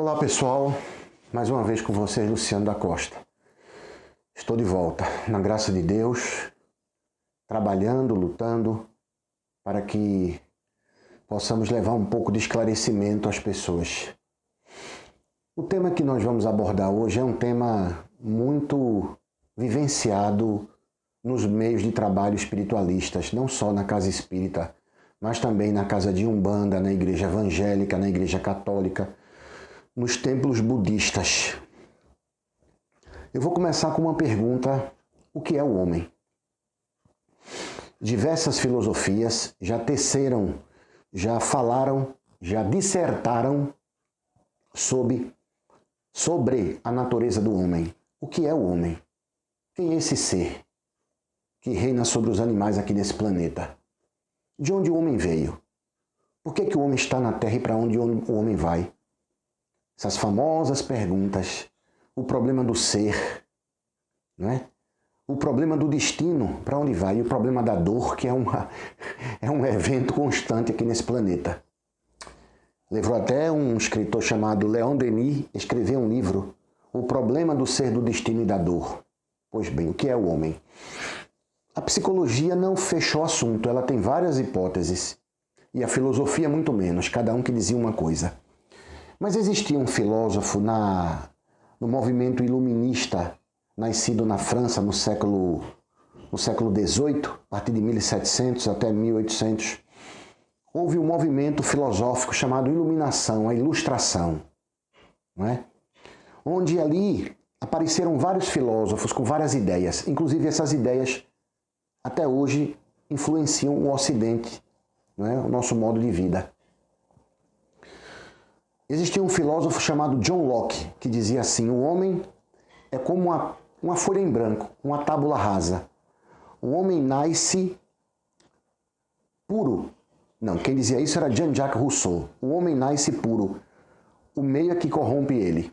Olá pessoal, mais uma vez com vocês, Luciano da Costa. Estou de volta, na graça de Deus, trabalhando, lutando, para que possamos levar um pouco de esclarecimento às pessoas. O tema que nós vamos abordar hoje é um tema muito vivenciado nos meios de trabalho espiritualistas, não só na casa espírita, mas também na casa de Umbanda, na igreja evangélica, na igreja católica, nos templos budistas. Eu vou começar com uma pergunta: o que é o homem? Diversas filosofias já teceram, já falaram, já dissertaram sobre a natureza do homem. O que é o homem? Quem é esse ser que reina sobre os animais aqui nesse planeta? De onde o homem veio? Por que o homem está na Terra e para onde o homem vai? Essas famosas perguntas. O problema do ser, não é? O problema do destino, para onde vai? E o problema da dor, que é um evento constante aqui nesse planeta. Levou até um escritor chamado Leon Denis a escrever um livro, O Problema do Ser, do Destino e da Dor. Pois bem, o que é o homem? A psicologia não fechou o assunto, ela tem várias hipóteses. E a filosofia muito menos, cada um que dizia uma coisa. Mas existia um filósofo no movimento iluminista, nascido na França no século XVIII, a partir de 1700 até 1800. Houve um movimento filosófico chamado Iluminação, a Ilustração, não é? Onde ali apareceram vários filósofos com várias ideias. Inclusive essas ideias até hoje influenciam o Ocidente, não é? O nosso modo de vida. Existia um filósofo chamado John Locke, que dizia assim: o homem é como uma folha em branco, uma tábula rasa. O homem nasce puro. Não, quem dizia isso era Jean-Jacques Rousseau. O homem nasce puro. O meio é que corrompe ele.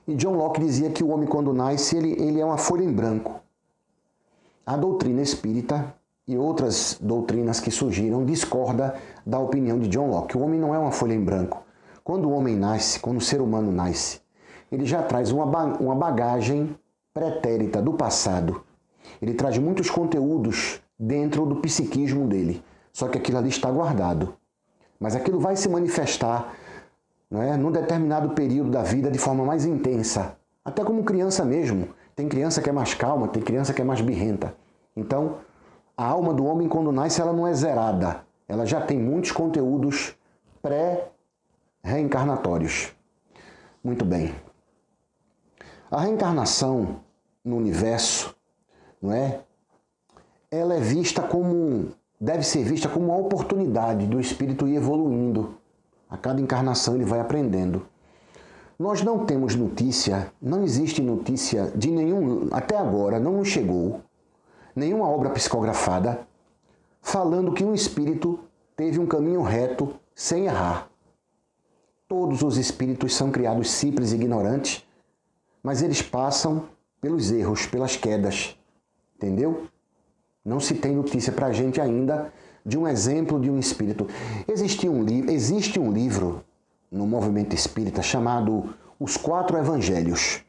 E John Locke dizia que o homem, quando nasce, ele é uma folha em branco. A doutrina espírita e outras doutrinas que surgiram discordam da opinião de John Locke. O homem não é uma folha em branco. Quando o homem nasce, quando o ser humano nasce, ele já traz uma bagagem pretérita do passado. Ele traz muitos conteúdos dentro do psiquismo dele. Só que aquilo ali está guardado. Mas aquilo vai se manifestar, não é, num determinado período da vida de forma mais intensa. Até como criança mesmo. Tem criança que é mais calma, tem criança que é mais birrenta. Então, a alma do homem, quando nasce, ela não é zerada. Ela já tem muitos conteúdos pré-reencarnatórios. Muito bem. A reencarnação no universo, não é? Ela é vista deve ser vista como uma oportunidade do espírito ir evoluindo. A cada encarnação ele vai aprendendo. Nós não temos notícia, não existe notícia de nenhum, até agora não nos chegou nenhuma obra psicografada falando que um espírito teve um caminho reto sem errar. Todos os espíritos são criados simples e ignorantes, mas eles passam pelos erros, pelas quedas. Entendeu? Não se tem notícia para a gente ainda de um exemplo de um espírito. Existe um livro no movimento espírita chamado Os Quatro Evangelhos.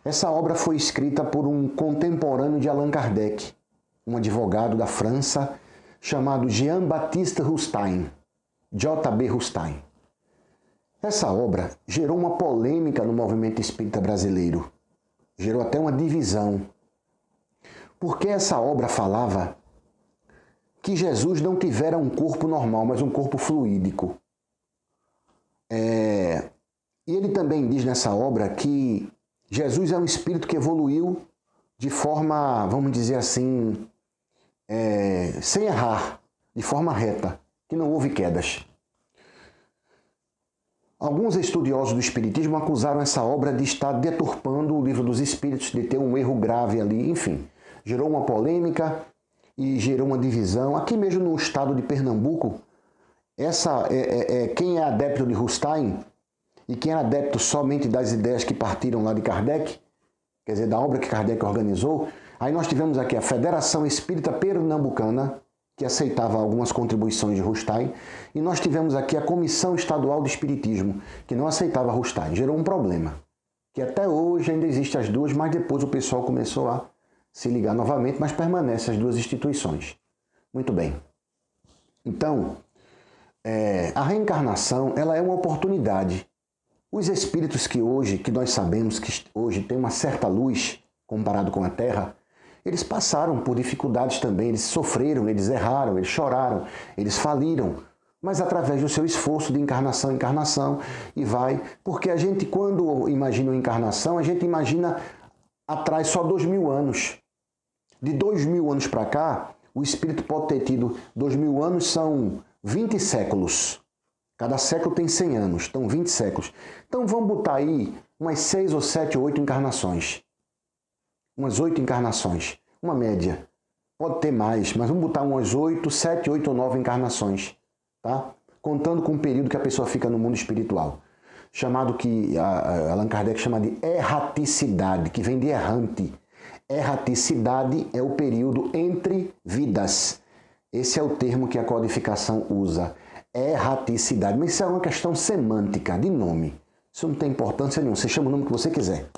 Essa obra foi escrita por um contemporâneo de Allan Kardec, um advogado da França chamado Jean-Baptiste Rustin, J.B. Rustin. Essa obra gerou uma polêmica no movimento espírita brasileiro. Gerou até uma divisão. Porque essa obra falava que Jesus não tivera um corpo normal, mas um corpo fluídico. E ele também diz nessa obra que Jesus é um espírito que evoluiu de forma, vamos dizer assim, sem errar, de forma reta, que não houve quedas. Alguns estudiosos do espiritismo acusaram essa obra de estar deturpando o Livro dos Espíritos, de ter um erro grave ali, enfim. Gerou uma polêmica e gerou uma divisão. Aqui mesmo no estado de Pernambuco, quem é adepto de Rustin e quem era adepto somente das ideias que partiram lá de Kardec, quer dizer, da obra que Kardec organizou, aí nós tivemos aqui a Federação Espírita Pernambucana, que aceitava algumas contribuições de Rustain, e nós tivemos aqui a Comissão Estadual do Espiritismo, que não aceitava Rustain. Gerou um problema, que até hoje ainda existem as duas, mas depois o pessoal começou a se ligar novamente, mas permanecem as duas instituições. Muito bem. Então, a reencarnação, ela é uma oportunidade. Os espíritos que nós sabemos que hoje têm uma certa luz comparado com a Terra, eles passaram por dificuldades também, eles sofreram, eles erraram, eles choraram, eles faliram, mas através do seu esforço de encarnação em encarnação, e vai, porque a gente, quando imagina uma encarnação, a gente imagina atrás só 2000 anos. De 2000 anos para cá, o espírito pode ter tido 2000 anos, são 20 séculos. Cada século tem 100 anos, então 20 séculos. Então vamos botar aí umas 6 ou 7 ou 8 encarnações. Umas 8 encarnações, uma média. Pode ter mais, mas vamos botar umas 8, 7, 8 ou 9 encarnações, tá? Contando com o período que a pessoa fica no mundo espiritual. Chamado que Allan Kardec chama de erraticidade, que vem de errante. Erraticidade é o período entre vidas. Esse é o termo que a codificação usa. Erraticidade. Mas isso é uma questão semântica, de nome. Isso não tem importância nenhuma. Você chama o nome que você quiser.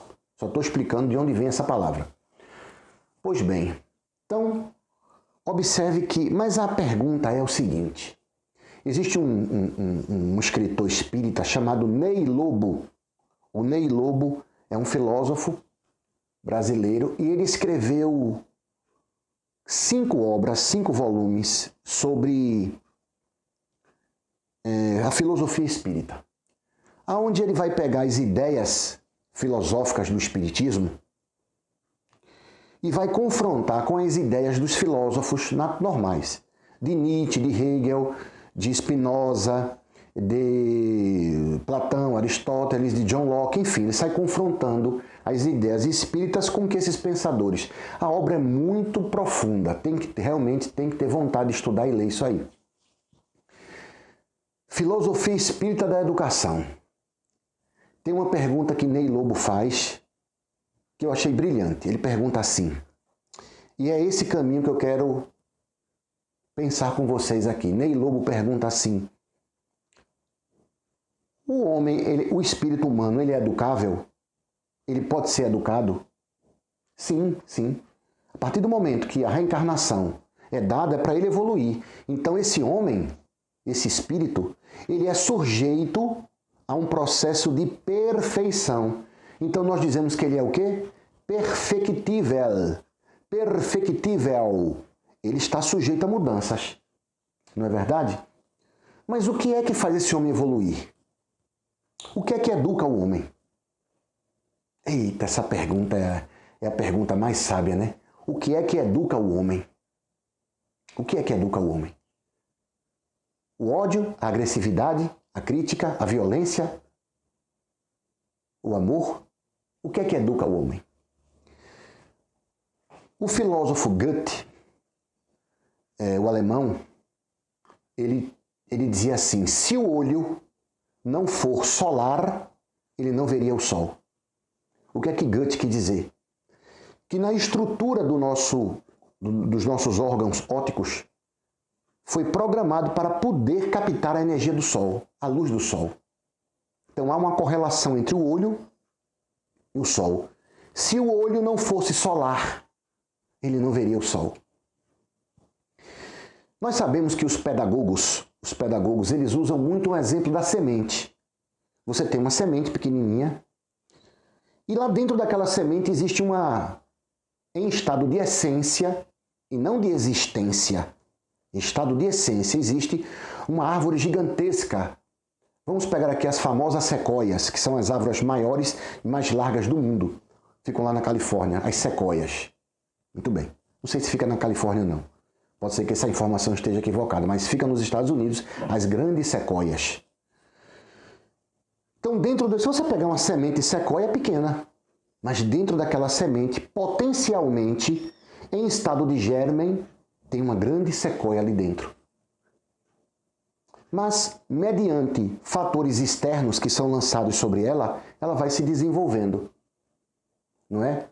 Só estou explicando de onde vem essa palavra. Pois bem, então, observe que... Mas a pergunta é o seguinte. Existe um escritor espírita chamado Ney Lobo. O Ney Lobo é um filósofo brasileiro e ele escreveu 5 obras, 5 volumes sobre a filosofia espírita, aonde ele vai pegar as ideias filosóficas do espiritismo e vai confrontar com as ideias dos filósofos normais, de Nietzsche, de Hegel, de Spinoza, de Platão, Aristóteles, de John Locke, enfim, ele sai confrontando as ideias espíritas com que esses pensadores. A obra é muito profunda, realmente tem que ter vontade de estudar e ler isso aí. Filosofia espírita da educação. Tem uma pergunta que Ney Lobo faz, que eu achei brilhante. Ele pergunta assim, e é esse caminho que eu quero pensar com vocês aqui. Ney Lobo pergunta assim, o homem, o espírito humano, ele é educável? Ele pode ser educado? Sim, sim. A partir do momento que a reencarnação é dada, é para ele evoluir. Então esse homem, esse espírito, ele é sujeito a um processo de perfeição. Então nós dizemos que ele é o quê? Perfectível. Perfectível. Ele está sujeito a mudanças. Não é verdade? Mas o que é que faz esse homem evoluir? O que é que educa o homem? Eita, essa pergunta é a pergunta mais sábia, né? O que é que educa o homem? O que é que educa o homem? O ódio, a agressividade, a crítica, a violência, o amor? O que é que educa o homem? O filósofo Goethe, o alemão, ele dizia assim, se o olho não for solar, ele não veria o sol. O que é que Goethe quer dizer? Que na estrutura dos nossos órgãos ópticos foi programado para poder captar a energia do sol, a luz do sol. Então há uma correlação entre o olho e o sol. Se o olho não fosse solar, ele não veria o sol. Nós sabemos que os pedagogos, eles usam muito um exemplo da semente. Você tem uma semente pequenininha e lá dentro daquela semente existe em estado de essência e não de existência. Em estado de essência existe uma árvore gigantesca. Vamos pegar aqui as famosas sequoias, que são as árvores maiores e mais largas do mundo. Ficam lá na Califórnia, as sequoias. Muito bem. Não sei se fica na Califórnia não. Pode ser que essa informação esteja equivocada, mas fica nos Estados Unidos, as grandes sequoias. Então, se você pegar uma semente sequoia, é pequena, mas dentro daquela semente, potencialmente, em estado de germen, tem uma grande sequoia ali dentro. Mas, mediante fatores externos que são lançados sobre ela, ela vai se desenvolvendo. Não é?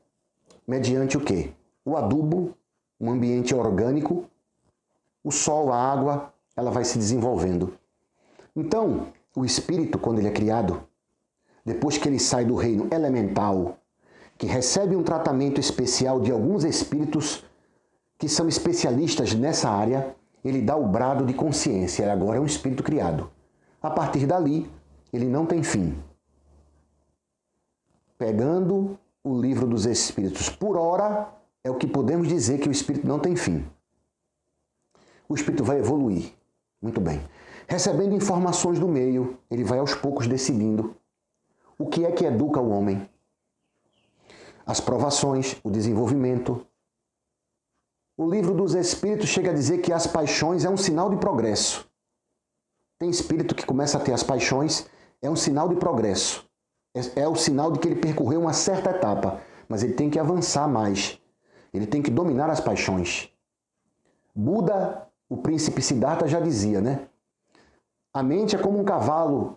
Mediante o quê? O adubo, um ambiente orgânico, o sol, a água, ela vai se desenvolvendo. Então, o espírito, quando ele é criado, depois que ele sai do reino elemental, que recebe um tratamento especial de alguns espíritos que são especialistas nessa área, ele dá o brado de consciência. Ele agora é um espírito criado. A partir dali, ele não tem fim. Pegando o livro dos espíritos por hora, é o que podemos dizer que o espírito não tem fim. O espírito vai evoluir. Muito bem. Recebendo informações do meio, ele vai aos poucos decidindo o que é que educa o homem. As provações, o desenvolvimento. O livro dos espíritos chega a dizer que as paixões é um sinal de progresso. Tem espírito que começa a ter as paixões, é um sinal de progresso. É o sinal de que ele percorreu uma certa etapa, mas ele tem que avançar mais. Ele tem que dominar as paixões. Buda, o príncipe Siddhartha, já dizia, né? A mente é como um cavalo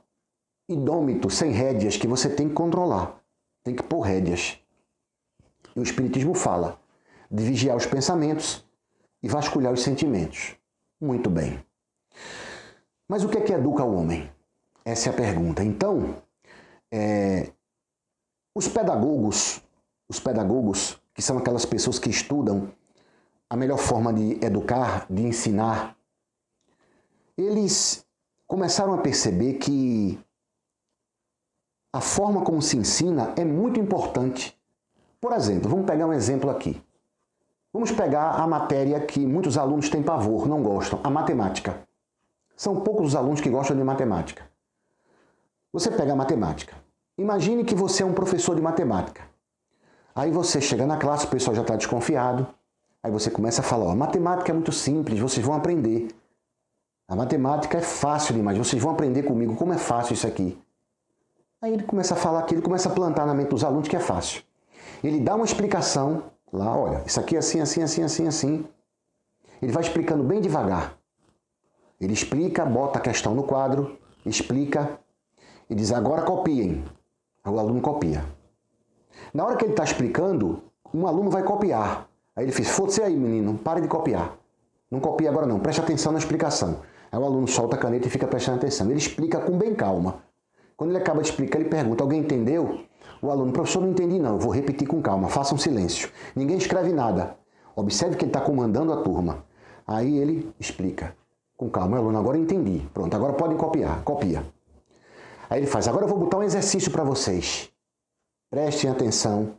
indômito, sem rédeas, que você tem que controlar. Tem que pôr rédeas. E o Espiritismo fala de vigiar os pensamentos e vasculhar os sentimentos. Muito bem. Mas o que é que educa o homem? Essa é a pergunta. Então, os pedagogos, que são aquelas pessoas que estudam a melhor forma de educar, de ensinar, eles começaram a perceber que a forma como se ensina é muito importante. Por exemplo, vamos pegar um exemplo aqui. Vamos pegar a matéria que muitos alunos têm pavor, não gostam, a matemática. São poucos os alunos que gostam de matemática. Você pega a matemática. Imagine que você é um professor de matemática. Aí você chega na classe, o pessoal já está desconfiado. Aí você começa a falar, ó, matemática é muito simples, vocês vão aprender. A matemática é fácil demais, vocês vão aprender comigo como é fácil isso aqui. Aí ele começa a falar aquilo, ele começa a plantar na mente dos alunos que é fácil. Ele dá uma explicação lá, olha, isso aqui é assim, assim, assim, assim, assim. Ele vai explicando bem devagar. Ele explica, bota a questão no quadro, explica e diz, agora copiem. Aí o aluno copia. Na hora que ele está explicando, um aluno vai copiar. Aí ele fez, foda-se aí, menino, pare de copiar. Não copia agora não, preste atenção na explicação. Aí o aluno solta a caneta e fica prestando atenção. Ele explica com bem calma. Quando ele acaba de explicar, ele pergunta, alguém entendeu? O aluno, professor, não entendi não, eu vou repetir com calma, faça um silêncio. Ninguém escreve nada. Observe que ele está comandando a turma. Aí ele explica com calma. O aluno, agora eu entendi. Pronto, agora podem copiar. Copia. Aí ele faz, agora eu vou botar um exercício para vocês. Prestem atenção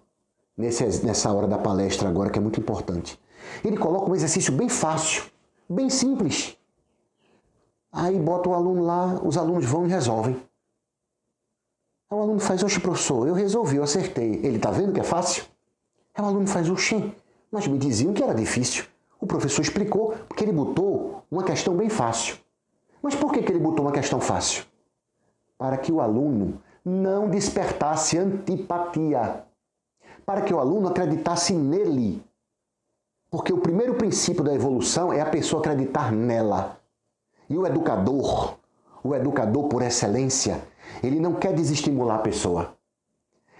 nessa hora da palestra agora, que é muito importante. Ele coloca um exercício bem fácil, bem simples. Aí bota o aluno lá, os alunos vão e resolvem. Aí o aluno faz, oxe, professor, eu resolvi, eu acertei. Ele tá vendo que é fácil? Aí o aluno faz, oxe, mas me diziam que era difícil. O professor explicou porque ele botou uma questão bem fácil. Mas por que ele botou uma questão fácil? Para que o aluno não despertasse antipatia. Para que o aluno acreditasse nele. Porque o primeiro princípio da evolução é a pessoa acreditar nela. E o educador por excelência, ele não quer desestimular a pessoa.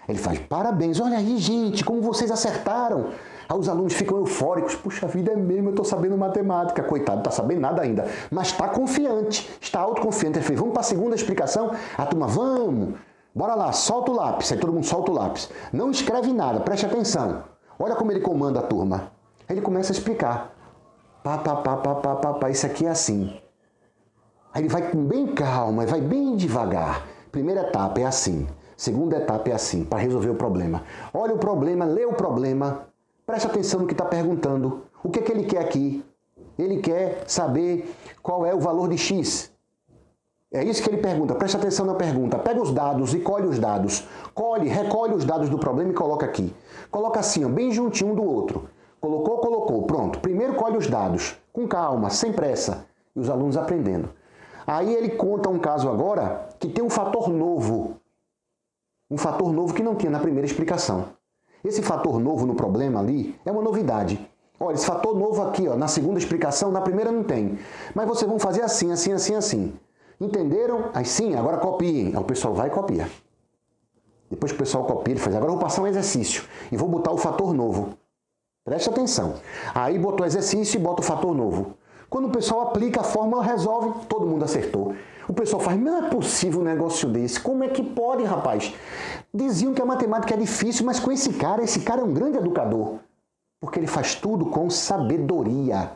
Ele faz, parabéns, olha aí, gente, como vocês acertaram. Aí os alunos ficam eufóricos, puxa vida, é mesmo, eu estou sabendo matemática. Coitado, não está sabendo nada ainda, mas está confiante, está autoconfiante. Ele fez, vamos para a segunda explicação? A turma, vamos, bora lá, solta o lápis. Aí todo mundo solta o lápis. Não escreve nada, preste atenção. Olha como ele comanda a turma. Aí ele começa a explicar. Pá, isso aqui é assim. Aí ele vai com bem calma, vai bem devagar. Primeira etapa é assim. Segunda etapa é assim, para resolver o problema. Olha o problema, lê o problema. Preste atenção no que está perguntando. O que é que ele quer aqui? Ele quer saber qual é o valor de X. É isso que ele pergunta. Preste atenção na pergunta. Pega os dados e colhe os dados. Recolhe os dados do problema e coloca aqui. Coloca assim, ó, bem juntinho um do outro. Colocou. Pronto. Primeiro colhe os dados. Com calma, sem pressa. E os alunos aprendendo. Aí ele conta um caso agora que tem um fator novo. Um fator novo que não tinha na primeira explicação. Esse fator novo no problema ali é uma novidade. Olha, esse fator novo aqui, ó, na segunda explicação, na primeira não tem. Mas vocês vão fazer assim, assim, assim, assim. Entenderam? Aí sim, agora copiem. Aí o pessoal vai e copia. Depois que o pessoal copia, ele faz, agora eu vou passar um exercício e vou botar o fator novo. Preste atenção. Aí botou o exercício e bota o fator novo. Quando o pessoal aplica a fórmula, resolve, todo mundo acertou. O pessoal faz, não é possível um negócio desse. Como é que pode, rapaz? Diziam que a matemática é difícil, mas com esse cara é um grande educador. Porque ele faz tudo com sabedoria,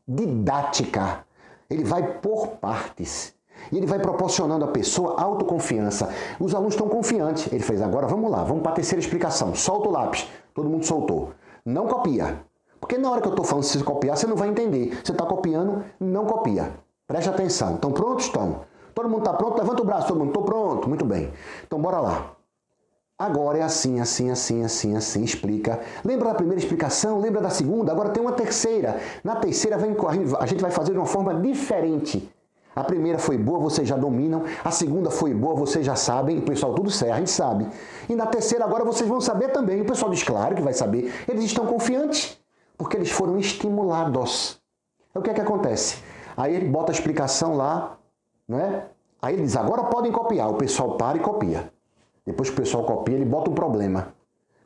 didática. Ele vai por partes. E ele vai proporcionando à pessoa autoconfiança. Os alunos estão confiantes. Ele fez, agora vamos lá, vamos para a terceira explicação. Solta o lápis. Todo mundo soltou. Não copia. Porque na hora que eu estou falando, se você copiar, você não vai entender. Você está copiando, não copia. Preste atenção. Estão prontos? Estão. Todo mundo está pronto? Levanta o braço, todo mundo. Estou pronto. Muito bem. Então, bora lá. Agora é assim, explica. Lembra da primeira explicação? Lembra da segunda? Agora tem uma terceira. Na terceira, a gente vai fazer de uma forma diferente. A primeira foi boa, vocês já dominam. A segunda foi boa, vocês já sabem. O pessoal, tudo certo, a gente sabe. E na terceira, agora vocês vão saber também. O pessoal diz, claro que vai saber. Eles estão confiantes, porque eles foram estimulados. Então, o que é que acontece? Aí ele bota a explicação lá, né? Aí ele diz, agora podem copiar. O pessoal para e copia. Depois que o pessoal copia, ele bota um problema.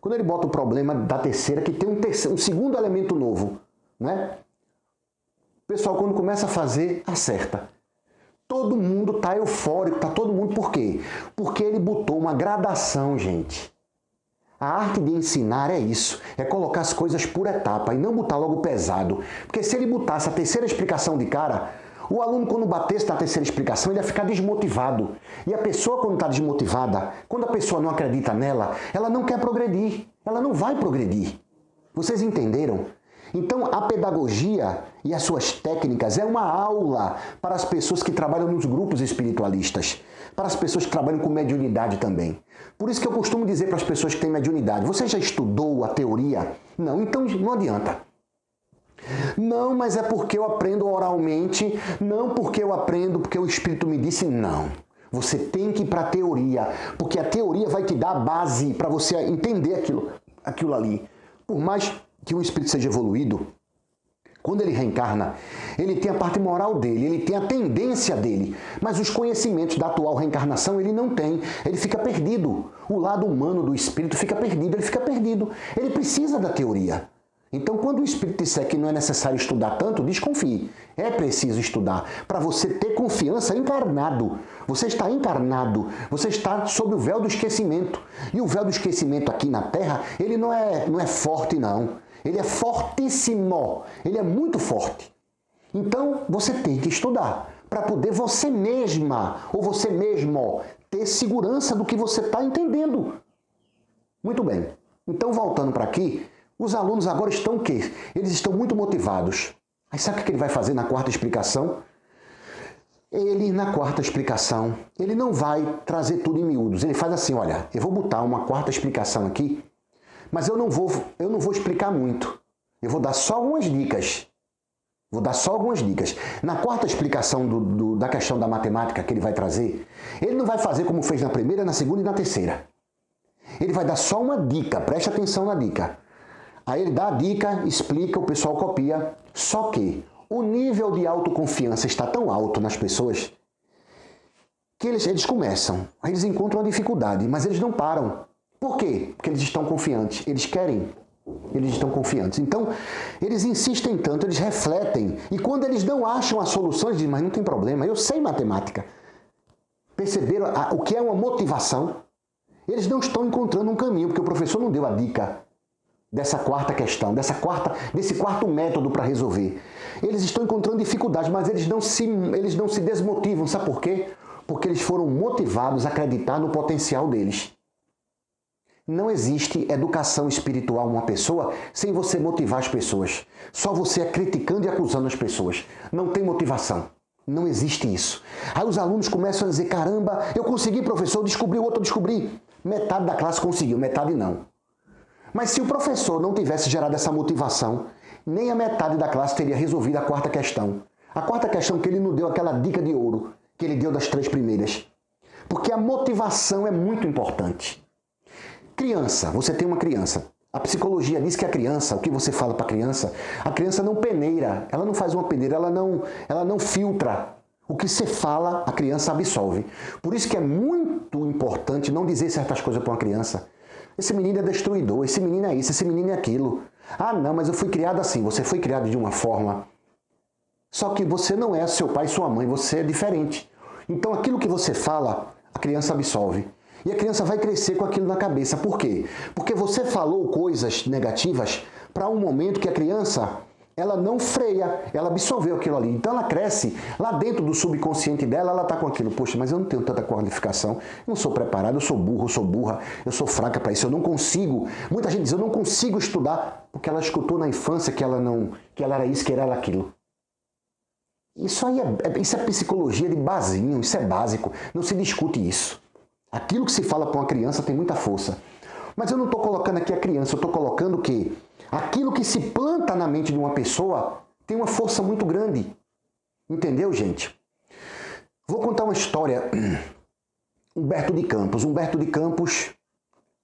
Quando ele bota o problema da terceira, que tem um segundo elemento novo, né? O pessoal, quando começa a fazer, acerta. Todo mundo está eufórico, está todo mundo, por quê? Porque ele botou uma gradação, gente. A arte de ensinar é isso, é colocar as coisas por etapa e não botar logo pesado. Porque se ele botasse a terceira explicação de cara, o aluno, quando batesse na terceira explicação, ele ia ficar desmotivado. E a pessoa, quando está desmotivada, quando a pessoa não acredita nela, ela não quer progredir, ela não vai progredir. Vocês entenderam? Então, a pedagogia e as suas técnicas é uma aula para as pessoas que trabalham nos grupos espiritualistas, para as pessoas que trabalham com mediunidade também. Por isso que eu costumo dizer para as pessoas que têm mediunidade, você já estudou a teoria? Não, então não adianta. Não, mas é porque eu aprendo oralmente, não porque eu aprendo porque o Espírito me disse, não. Você tem que ir para a teoria, porque a teoria vai te dar a base para você entender aquilo ali. Por mais que um espírito seja evoluído, quando ele reencarna, ele tem a parte moral dele, ele tem a tendência dele, mas os conhecimentos da atual reencarnação ele não tem, ele fica perdido. O lado humano do espírito fica perdido, ele fica perdido. Ele precisa da teoria. Então, quando o espírito disser que não é necessário estudar tanto, desconfie. É preciso estudar para você ter confiança encarnado. Você está encarnado, você está sob o véu do esquecimento. E o véu do esquecimento aqui na Terra, ele não é forte, não. Ele é fortíssimo, ele é muito forte. Então, você tem que estudar para poder você mesma ou você mesmo ter segurança do que você está entendendo. Muito bem. Então, voltando para aqui, os alunos agora estão o quê? Eles estão muito motivados. Aí sabe o que ele vai fazer na quarta explicação? Ele, na quarta explicação, ele não vai trazer tudo em miúdos. Ele faz assim, olha, eu vou botar uma quarta explicação aqui, mas eu não vou explicar muito. Eu vou dar só algumas dicas. Na quarta explicação da questão da matemática que ele vai trazer, ele não vai fazer como fez na primeira, na segunda e na terceira. Ele vai dar só uma dica, preste atenção na dica. Aí ele dá a dica, explica, o pessoal copia. Só que o nível de autoconfiança está tão alto nas pessoas que eles começam. Aí eles encontram uma dificuldade, mas eles não param. Por quê? Porque eles estão confiantes. Eles querem. Eles estão confiantes. Então, eles insistem tanto, eles refletem. E quando eles não acham a solução, eles dizem, mas não tem problema, eu sei matemática. Perceberam o que é uma motivação? Eles não estão encontrando um caminho, porque o professor não deu a dica dessa quarta questão, desse quarto método para resolver. Eles estão encontrando dificuldades, mas eles não se desmotivam. Sabe por quê? Porque eles foram motivados a acreditar no potencial deles. Não existe educação espiritual uma pessoa sem você motivar as pessoas. Só você é criticando e acusando as pessoas. Não tem motivação. Não existe isso. Aí os alunos começam a dizer, caramba, eu consegui, professor, descobri, o outro descobri. Metade da classe conseguiu, metade não. Mas se o professor não tivesse gerado essa motivação, nem a metade da classe teria resolvido a quarta questão. A quarta questão que ele não deu aquela dica de ouro que ele deu das 3 primeiras. Porque a motivação é muito importante. Criança, você tem uma criança. A psicologia diz que a criança, o que você fala para a criança não peneira, ela não faz uma peneira, ela não filtra. O que você fala, a criança absorve. Por isso que é muito importante não dizer certas coisas para uma criança. Esse menino é destruidor, esse menino é isso, esse menino é aquilo. Ah, não, mas eu fui criado assim. Você foi criado de uma forma Só que você não é seu pai e sua mãe, você é diferente. Então aquilo que você fala, a criança absorve. E a criança vai crescer com aquilo na cabeça. Por quê? Porque você falou coisas negativas para um momento que a criança, ela não freia, ela absorveu aquilo ali. Então ela cresce, lá dentro do subconsciente dela, ela está com aquilo. Poxa, mas eu não tenho tanta qualificação, eu não sou preparado, eu sou burro, eu sou burra, eu sou fraca para isso, eu não consigo. Muita gente diz, eu não consigo estudar, porque ela escutou na infância que ela era isso, que ela era aquilo. Isso aí isso é psicologia de basinho, isso é básico, não se discute isso. Aquilo que se fala para uma criança tem muita força. Mas eu não estou colocando aqui a criança, eu estou colocando que aquilo que se planta na mente de uma pessoa tem uma força muito grande. Entendeu, gente? Vou contar uma história. Humberto de Campos. Humberto de Campos,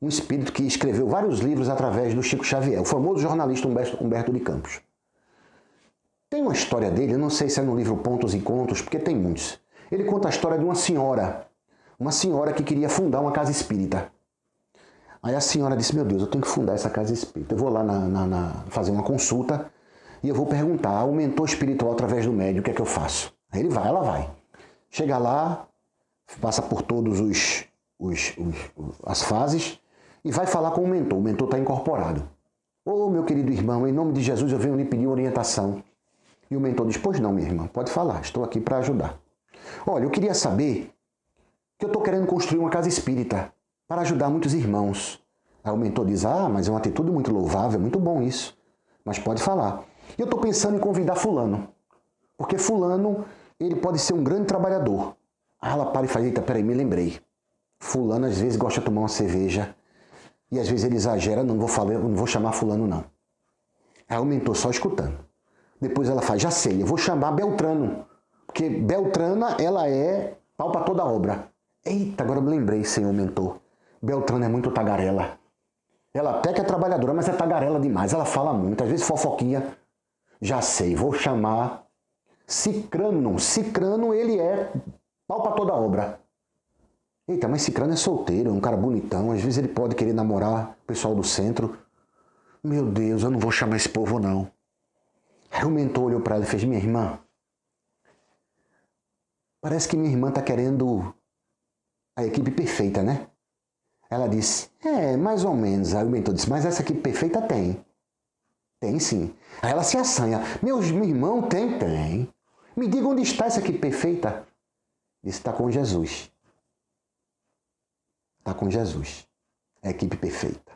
um espírito que escreveu vários livros através do Chico Xavier, o famoso jornalista Humberto de Campos. Tem uma história dele, eu não sei se é no livro Pontos e Contos, porque tem muitos. Ele conta a história de uma senhora que queria fundar uma casa espírita. Aí a senhora disse, meu Deus, eu tenho que fundar essa casa espírita. Eu vou lá fazer uma consulta e eu vou perguntar ao mentor espiritual através do médium o que é que eu faço. Aí ela vai. Chega lá, passa por todas as fases e vai falar com o mentor. O mentor está incorporado. Ô, meu querido irmão, em nome de Jesus eu venho lhe pedir orientação. E o mentor diz, pois não, minha irmã, pode falar, estou aqui para ajudar. Olha, eu queria saber que eu estou querendo construir uma casa espírita para ajudar muitos irmãos. Aí o mentor diz, mas é uma atitude muito louvável, muito bom isso, mas pode falar. Eu estou pensando em convidar fulano, porque fulano, ele pode ser um grande trabalhador. Aí ela para e fala, eita, peraí, me lembrei. Fulano às vezes gosta de tomar uma cerveja, e às vezes ele exagera, não vou chamar fulano não. Aí o mentor só escutando. Depois ela fala, já sei, eu vou chamar Beltrano, porque Beltrana, ela é pau para toda obra. Eita, agora eu me lembrei, senhor mentor. Beltrana é muito tagarela. Ela até que é trabalhadora, mas é tagarela demais. Ela fala muito, às vezes fofoquinha. Já sei, vou chamar Cicrano. Cicrano, ele é pau para toda obra. Eita, mas Cicrano é solteiro, é um cara bonitão. Às vezes ele pode querer namorar o pessoal do centro. Meu Deus, eu não vou chamar esse povo, não. Aí o mentor olhou para ela e fez, minha irmã, parece que minha irmã está querendo a equipe perfeita, né? Ela disse, mais ou menos. Aí o mentor disse, mas essa equipe perfeita tem. Tem sim. Aí ela se assanha. Meu irmão, tem. Me diga onde está essa equipe perfeita. Disse, está com Jesus. Está com Jesus. É a equipe perfeita.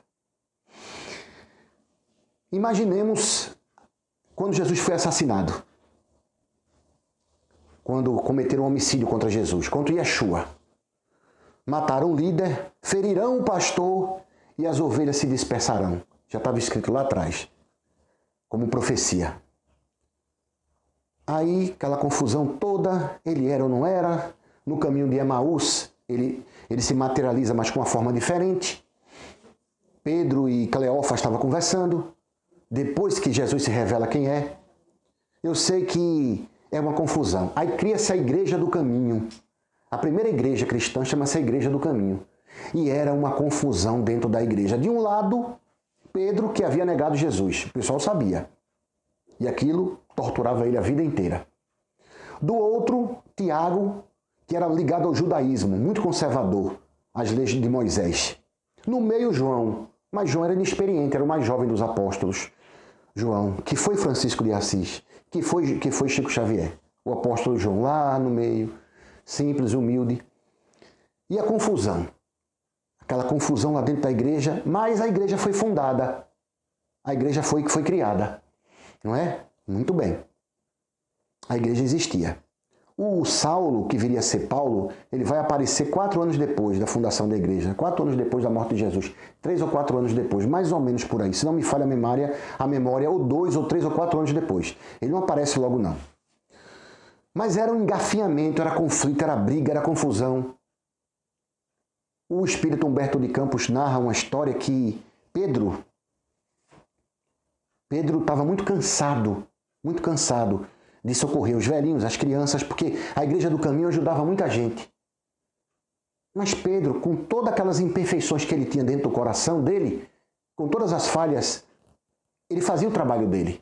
Imaginemos quando Jesus foi assassinado. Quando cometeram um homicídio contra Jesus, contra Yeshua. Mataram o líder, ferirão o pastor e as ovelhas se dispersarão. Já estava escrito lá atrás, como profecia. Aí, aquela confusão toda, ele era ou não era, no caminho de Emaús, ele se materializa, mas com uma forma diferente. Pedro e Cleófas estavam conversando, depois que Jesus se revela quem é. Eu sei que é uma confusão. Aí cria-se a Igreja do Caminho. A primeira igreja cristã chama-se a Igreja do Caminho. E era uma confusão dentro da igreja. De um lado, Pedro, que havia negado Jesus. O pessoal sabia. E aquilo torturava ele a vida inteira. Do outro, Tiago, que era ligado ao judaísmo, muito conservador, às leis de Moisés. No meio, João. Mas João era inexperiente, era o mais jovem dos apóstolos. João, que foi Francisco de Assis, que foi Chico Xavier. O apóstolo João, lá no meio, simples, humilde. E a confusão. Aquela confusão lá dentro da igreja, mas a igreja foi fundada. A igreja foi criada. Não é? Muito bem. A igreja existia. O Saulo, que viria a ser Paulo, ele vai aparecer 4 anos depois da fundação da igreja. 4 anos depois da morte de Jesus. 3 ou 4 anos depois, mais ou menos por aí. Se não me falha a memória, ou 2 ou 3 ou 4 anos depois. Ele não aparece logo, não. Mas era um engafinhamento, era conflito, era briga, era confusão. O espírito Humberto de Campos narra uma história que Pedro estava muito cansado de socorrer os velhinhos, as crianças, porque a Igreja do Caminho ajudava muita gente. Mas Pedro, com todas aquelas imperfeições que ele tinha dentro do coração dele, com todas as falhas, ele fazia o trabalho dele.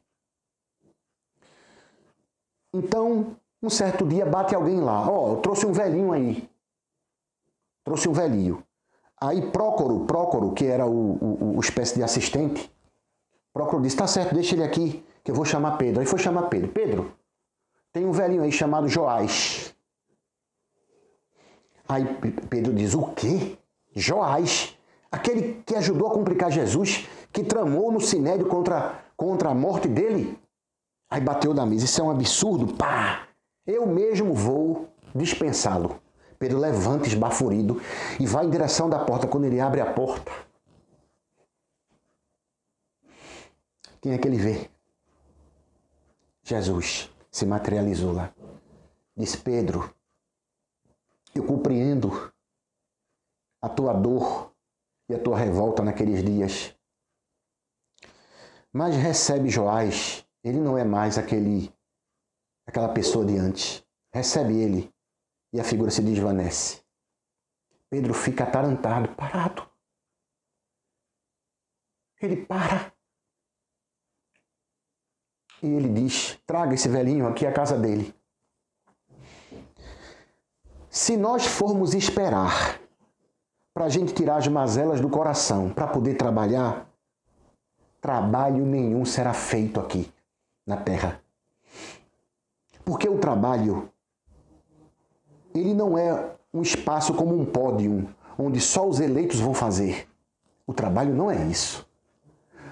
Então, um certo dia bate alguém lá. Ó, eu trouxe um velhinho aí. Trouxe um velhinho. Aí Prócoro, que era o espécie de assistente, Prócoro disse, tá certo, deixa ele aqui, que eu vou chamar Pedro. Aí foi chamar Pedro. Pedro, tem um velhinho aí chamado Joás. Aí Pedro diz, o quê? Joás? Aquele que ajudou a complicar Jesus, que tramou no sinédrio contra a morte dele? Aí bateu na mesa, isso é um absurdo, pá! Eu mesmo vou dispensá-lo. Pedro levanta esbaforido e vai em direção da porta. Quando ele abre a porta, quem é que ele vê? Jesus se materializou lá. Diz, Pedro, eu compreendo a tua dor e a tua revolta naqueles dias. Mas recebe Joás, ele não é mais aquela pessoa de antes. Recebe ele e a figura se desvanece. Pedro fica atarantado, parado. Ele para. E ele diz, traga esse velhinho aqui à casa dele. Se nós formos esperar para a gente tirar as mazelas do coração, para poder trabalhar, trabalho nenhum será feito aqui na terra. Porque o trabalho, ele não é um espaço como um pódio, onde só os eleitos vão fazer. O trabalho não é isso.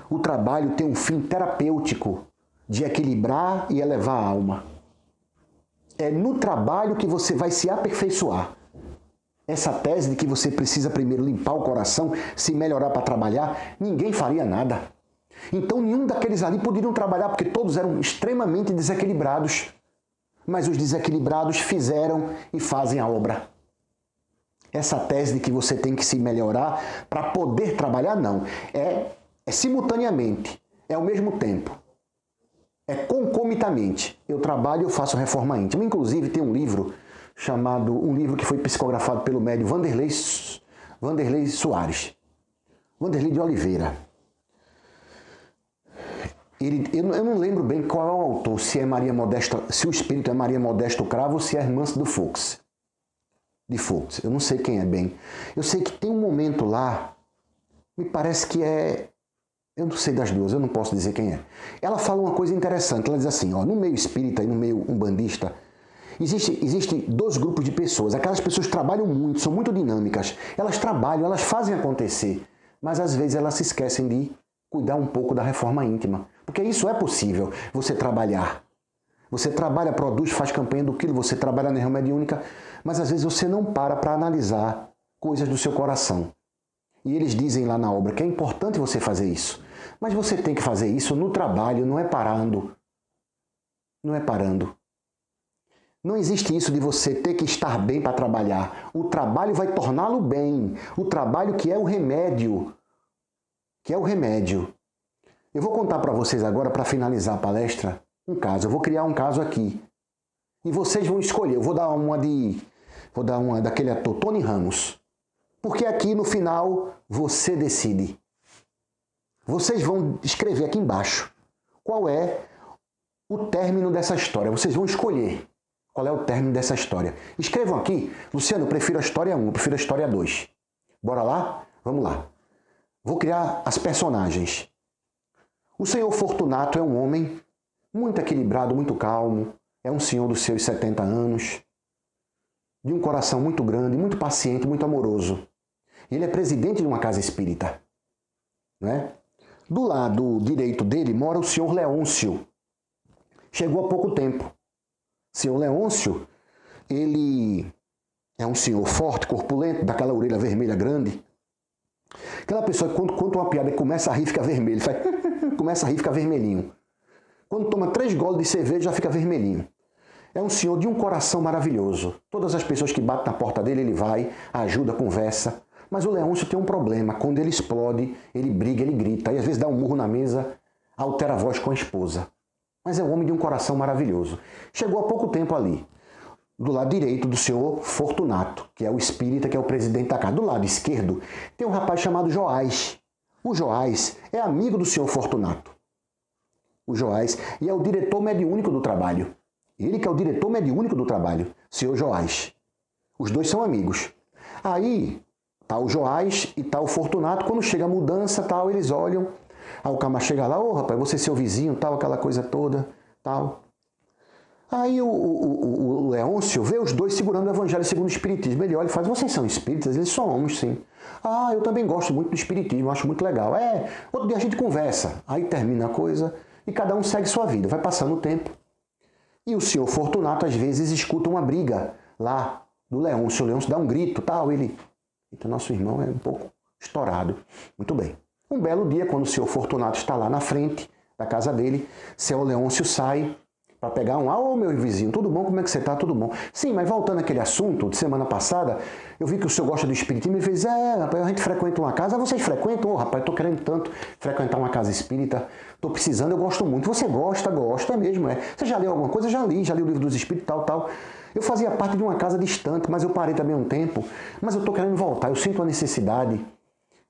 O trabalho tem um fim terapêutico de equilibrar e elevar a alma. É no trabalho que você vai se aperfeiçoar. Essa tese de que você precisa primeiro limpar o coração, se melhorar para trabalhar, ninguém faria nada. Então nenhum daqueles ali poderiam trabalhar, porque todos eram extremamente desequilibrados. Mas os desequilibrados fizeram e fazem a obra. Essa tese de que você tem que se melhorar para poder trabalhar, não. É simultaneamente, é ao mesmo tempo. É concomitamente. Eu trabalho e eu faço reforma íntima. Inclusive tem um livro que foi psicografado pelo médium Vanderlei Soares. Vanderlei de Oliveira. Eu não lembro bem qual é o autor, se o espírito é Maria Modesta Cravo ou se é Hermance de Fux. Eu não sei quem é bem. Eu sei que tem um momento lá, me parece que é... Eu não sei das duas, eu não posso dizer quem é. Ela fala uma coisa interessante, ela diz assim, ó, no meio espírita e no meio umbandista, existe dois grupos de pessoas. Aquelas pessoas que trabalham muito, são muito dinâmicas. Elas trabalham, elas fazem acontecer, mas às vezes elas se esquecem de cuidar um pouco da reforma íntima. Porque isso é possível, você trabalhar. Você trabalha, produz, faz campanha do quilo, você trabalha na reunião mediúnica, mas às vezes você não para analisar coisas do seu coração. E eles dizem lá na obra que é importante você fazer isso. Mas você tem que fazer isso no trabalho, não é parando. Não é parando. Não existe isso de você ter que estar bem para trabalhar. O trabalho vai torná-lo bem. O trabalho que é o remédio. Eu vou contar para vocês agora, para finalizar a palestra, um caso. Eu vou criar um caso aqui. E vocês vão escolher. Eu vou dar uma daquele ator, Tony Ramos. Porque aqui no final você decide. Vocês vão escrever aqui embaixo qual é o término dessa história. Vocês vão escolher qual é o término dessa história. Escrevam aqui, Luciano, eu prefiro a história 1, eu prefiro a história 2. Bora lá? Vamos lá. Vou criar as personagens. O senhor Fortunato é um homem muito equilibrado, muito calmo. É um senhor dos seus 70 anos. De um coração muito grande, muito paciente, muito amoroso. Ele é presidente de uma casa espírita. Né? Do lado direito dele mora o senhor Leôncio. Chegou há pouco tempo. O senhor Leôncio, ele é um senhor forte, corpulento, daquela orelha vermelha grande. Aquela pessoa que quando conta uma piada e começa a rir, fica vermelho. Começa a rir, fica vermelhinho. Quando toma 3 goles de cerveja, já fica vermelhinho. É um senhor de um coração maravilhoso. Todas as pessoas que batem na porta dele, ele vai, ajuda, conversa. Mas o Leôncio tem um problema. Quando ele explode, ele briga, ele grita. E às vezes dá um murro na mesa, altera a voz com a esposa. Mas é um homem de um coração maravilhoso. Chegou há pouco tempo ali. Do lado direito do senhor Fortunato, que é o espírita, que é o presidente da casa. Do lado esquerdo tem um rapaz chamado Joás. O Joás é amigo do senhor Fortunato. O Joás e é o diretor mediúnico do trabalho. Ele que é o diretor mediúnico do trabalho, senhor Joás. Os dois são amigos. Aí tá o Joás e tá o Fortunato. Quando chega a mudança, tal, eles olham. Aí o Cama chega lá, ô rapaz, você é seu vizinho, tal, aquela coisa toda, tal. Aí o Leôncio vê os dois segurando o Evangelho segundo o Espiritismo. Ele olha e faz, vocês são espíritas? Eles somos, sim. Ah, eu também gosto muito do Espiritismo, acho muito legal. Outro dia a gente conversa. Aí termina a coisa e cada um segue sua vida. Vai passando o tempo. E o senhor Fortunato, às vezes, escuta uma briga lá do Leôncio. O Leôncio dá um grito, tal, ele... Então, nosso irmão é um pouco estourado. Muito bem. Um belo dia, quando o senhor Fortunato está lá na frente da casa dele, seu Leôncio sai para pegar ô meu vizinho, tudo bom? Como é que você está? Tudo bom? Sim, mas voltando àquele assunto de semana passada, eu vi que o senhor gosta do espiritismo e fez, rapaz, a gente frequenta uma casa. Vocês frequentam? Ô, rapaz, estou querendo tanto frequentar uma casa espírita, estou precisando, eu gosto muito. Você gosta? Gosto, é mesmo, é. Você já leu alguma coisa? Já li o livro dos espíritos, tal. Eu fazia parte de uma casa distante, mas eu parei também um tempo, mas eu estou querendo voltar, eu sinto a necessidade.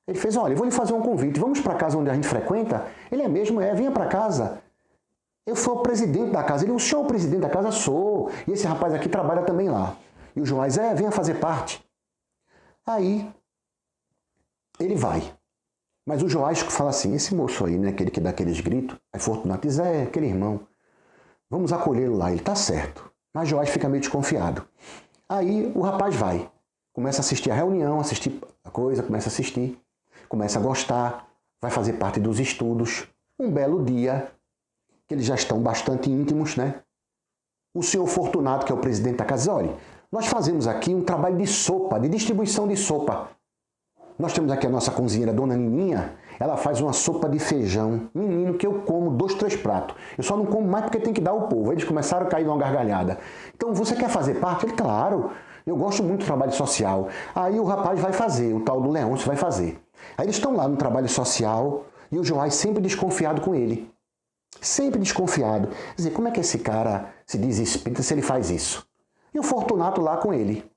Ele fez, olha, eu vou lhe fazer um convite, vamos para a casa onde a gente frequenta? Ele é mesmo, venha para casa. Eu sou o presidente da casa. Ele, o senhor é o presidente da casa? Sou. E esse rapaz aqui trabalha também lá. E o Joás, venha fazer parte. Aí, ele vai. Mas o Joás fala assim, esse moço aí, né, aquele que dá aqueles gritos, aí Fortunato diz, aquele irmão, vamos acolhê-lo lá, ele tá certo. Mas Joás fica meio desconfiado. Aí o rapaz vai, começa a assistir a reunião, assistir a coisa, começa a assistir, começa a gostar, vai fazer parte dos estudos. Um belo dia, que eles já estão bastante íntimos, né? O senhor Fortunato, que é o presidente da casa, diz, olha, nós fazemos aqui um trabalho de sopa, de distribuição de sopa. Nós temos aqui a nossa cozinheira, Dona Nininha, ela faz uma sopa de feijão. Menino, que eu como 2, 3 pratos. Eu só não como mais porque tem que dar ao povo. Eles começaram a cair numa gargalhada. Então, você quer fazer parte? Ele, claro, eu gosto muito do trabalho social. Aí o rapaz vai fazer, o tal do Leôncio vai fazer. Aí eles estão lá no trabalho social e o Joás sempre desconfiado com ele. Sempre desconfiado. Quer dizer, como é que esse cara se diz espírita se ele faz isso? E o Fortunato lá com ele.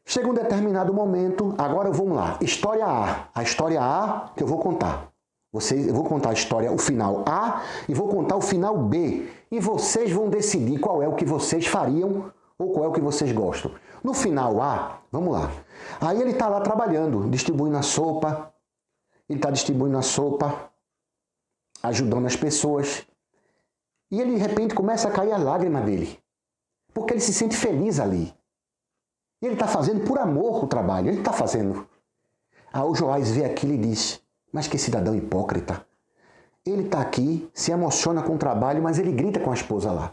Chega um determinado momento, agora vamos lá, história A. A história A que eu vou contar. Eu vou contar a história, o final A, e vou contar o final B. E vocês vão decidir qual é o que vocês fariam ou qual é o que vocês gostam. No final A, vamos lá. Aí ele está lá trabalhando, distribuindo a sopa. Ele está distribuindo a sopa, ajudando as pessoas. E ele, de repente, começa a cair a lágrima dele. Porque ele se sente feliz ali. E ele está fazendo por amor o trabalho, ele está fazendo. Aí o Joás vê aquilo e diz, mas que cidadão hipócrita. Ele está aqui, se emociona com o trabalho, mas ele grita com a esposa lá.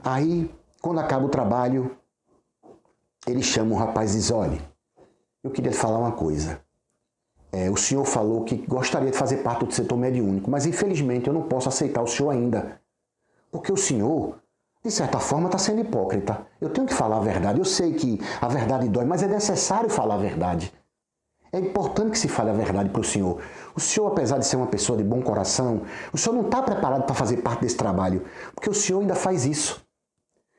Aí, quando acaba o trabalho, ele chama o rapaz e diz, olha, eu queria te falar uma coisa. O senhor falou que gostaria de fazer parte do setor mediúnico, mas infelizmente eu não posso aceitar o senhor ainda. Porque o senhor... de certa forma, está sendo hipócrita. Eu tenho que falar a verdade. Eu sei que a verdade dói, mas é necessário falar a verdade. É importante que se fale a verdade para o senhor. O senhor, apesar de ser uma pessoa de bom coração, o senhor não está preparado para fazer parte desse trabalho, porque o senhor ainda faz isso.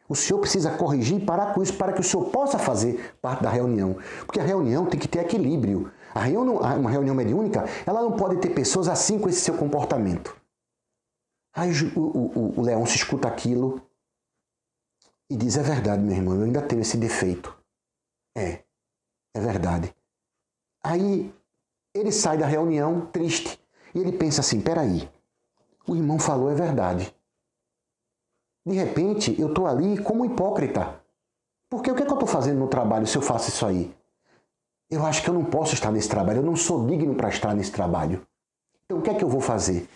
O senhor precisa corrigir e parar com isso para que o senhor possa fazer parte da reunião. Porque a reunião tem que ter equilíbrio. Uma reunião mediúnica, ela não pode ter pessoas assim com esse seu comportamento. Aí o Leôncio escuta aquilo e diz, é verdade, meu irmão, eu ainda tenho esse defeito. É verdade. Aí ele sai da reunião triste e ele pensa assim, peraí, o irmão falou é verdade. De repente, eu estou ali como hipócrita. Porque o que é que eu estou fazendo no trabalho se eu faço isso aí? Eu acho que eu não posso estar nesse trabalho, eu não sou digno para estar nesse trabalho. Então o que é que eu vou fazer?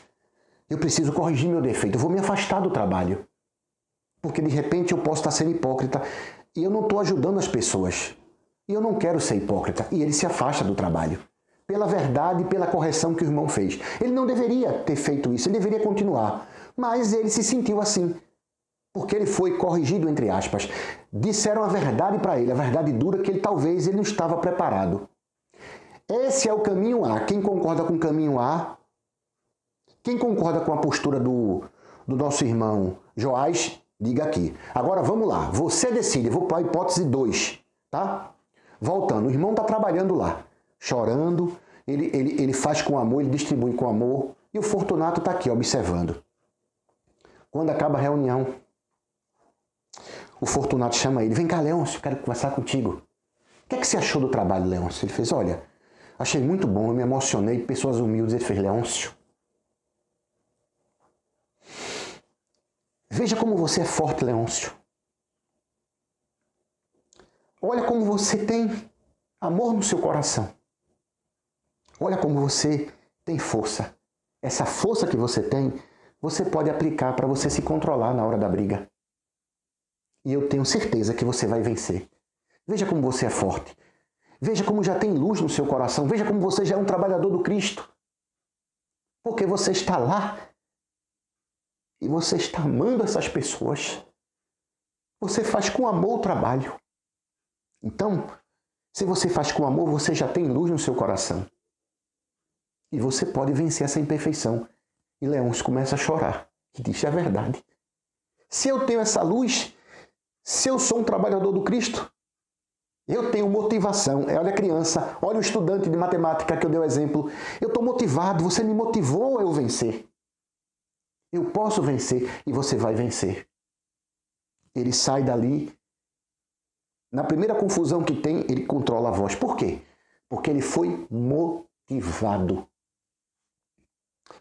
Eu preciso corrigir meu defeito, eu vou me afastar do trabalho. Porque de repente eu posso estar sendo hipócrita e eu não estou ajudando as pessoas. E eu não quero ser hipócrita. E ele se afasta do trabalho. Pela verdade e pela correção que o irmão fez. Ele não deveria ter feito isso, ele deveria continuar. Mas ele se sentiu assim. Porque ele foi corrigido, entre aspas. Disseram a verdade para ele, a verdade dura que talvez ele não estava preparado. Esse é o caminho A. Quem concorda com o caminho A? Quem concorda com a postura do nosso irmão Joás? Diga aqui. Agora vamos lá. Você decide. Eu vou para a hipótese 2. Tá? Voltando. O irmão está trabalhando lá. Chorando. Ele faz com amor. Ele distribui com amor. E o Fortunato está aqui observando. Quando acaba a reunião, o Fortunato chama ele. Vem cá, Leôncio, quero conversar contigo. O que é que você achou do trabalho, Leôncio? Ele fez, olha, achei muito bom, eu me emocionei, pessoas humildes. Ele fez, Leôncio, veja como você é forte, Leôncio. Olha como você tem amor no seu coração. Olha como você tem força. Essa força que você tem, você pode aplicar para você se controlar na hora da briga. E eu tenho certeza que você vai vencer. Veja como você é forte. Veja como já tem luz no seu coração. Veja como você já é um trabalhador do Cristo. Porque você está lá e você está amando essas pessoas. Você faz com amor o trabalho. Então, se você faz com amor, você já tem luz no seu coração. E você pode vencer essa imperfeição. E Leôncio começa a chorar. E diz, é verdade. Se eu tenho essa luz, se eu sou um trabalhador do Cristo, eu tenho motivação. Olha a criança, olha o estudante de matemática que eu dei o exemplo. Eu estou motivado, você me motivou a eu vencer. Eu posso vencer e você vai vencer. Ele sai dali. Na primeira confusão que tem, ele controla a voz. Por quê? Porque ele foi motivado.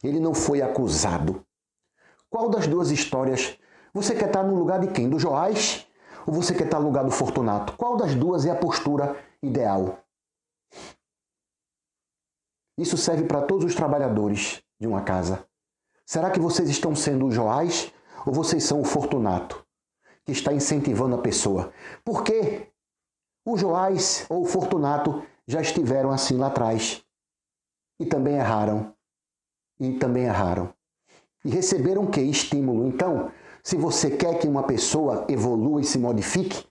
Ele não foi acusado. Qual das duas histórias? Você quer estar no lugar de quem? Do Joás? Ou você quer estar no lugar do Fortunato? Qual das duas é a postura ideal? Isso serve para todos os trabalhadores de uma casa. Será que vocês estão sendo o Joás ou vocês são o Fortunato, que está incentivando a pessoa? Por quê? O Joás ou o Fortunato já estiveram assim lá atrás. E também erraram. E também erraram. E receberam o quê? Estímulo. Então, se você quer que uma pessoa evolua e se modifique,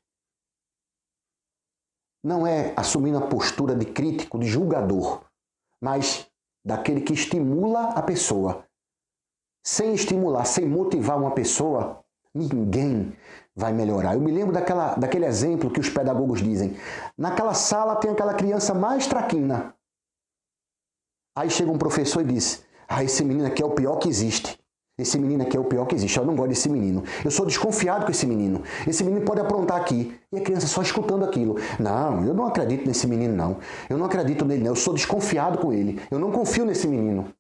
não é assumindo a postura de crítico, de julgador, mas daquele que estimula a pessoa. Sem estimular, sem motivar uma pessoa, ninguém vai melhorar. Eu me lembro daquele exemplo que os pedagogos dizem. Naquela sala tem aquela criança mais traquina. Aí chega um professor e diz, esse menino aqui é o pior que existe. Esse menino aqui é o pior que existe. Eu não gosto desse menino. Eu sou desconfiado com esse menino. Esse menino pode aprontar aqui. E a criança só escutando aquilo. Não, eu não acredito nesse menino, não. Eu não acredito nele, não. Eu sou desconfiado com ele. Eu não confio nesse menino.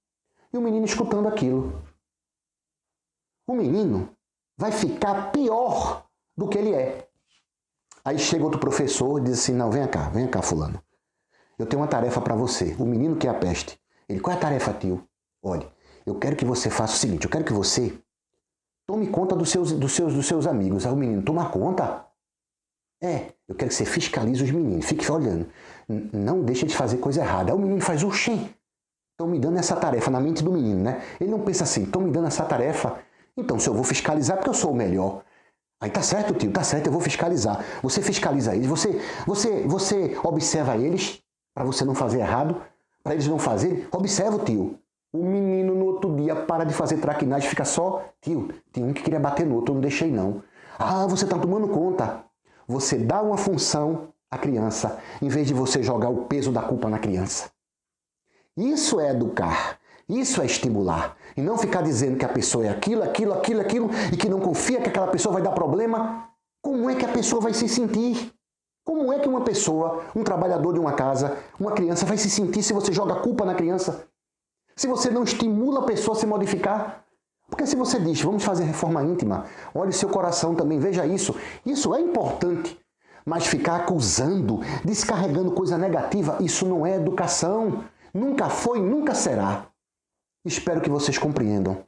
E o menino escutando aquilo. O menino vai ficar pior do que ele é. Aí chega outro professor e diz assim, não, vem cá, fulano. Eu tenho uma tarefa para você. O menino que é a peste. Ele, qual é a tarefa, tio? Olha, eu quero que você faça o seguinte, eu quero que você tome conta dos seus amigos. Aí o menino, toma conta? Eu quero que você fiscalize os meninos, fique olhando. Não deixe de fazer coisa errada. Aí o menino faz, oxê, estão me dando essa tarefa na mente do menino, né? Ele não pensa assim, estão me dando essa tarefa, então se eu vou fiscalizar porque eu sou o melhor. Aí tá certo, tio, tá certo, eu vou fiscalizar. Você fiscaliza eles, você observa eles, para você não fazer errado, para eles não fazerem. Observa, tio. O menino no outro dia para de fazer traquinagem, fica só, tio, tem um que queria bater no outro, eu não deixei não. Ah, você está tomando conta. Você dá uma função à criança, em vez de você jogar o peso da culpa na criança. Isso é educar, isso é estimular. E não ficar dizendo que a pessoa é aquilo, e que não confia que aquela pessoa vai dar problema. Como é que a pessoa vai se sentir? Como é que uma pessoa, um trabalhador de uma casa, uma criança vai se sentir se você joga a culpa na criança? Se você não estimula a pessoa a se modificar? Porque se você diz, vamos fazer reforma íntima, olhe o seu coração também, veja isso. Isso é importante. Mas ficar acusando, descarregando coisa negativa, isso não é educação. Nunca foi, nunca será. Espero que vocês compreendam.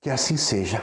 Que assim seja.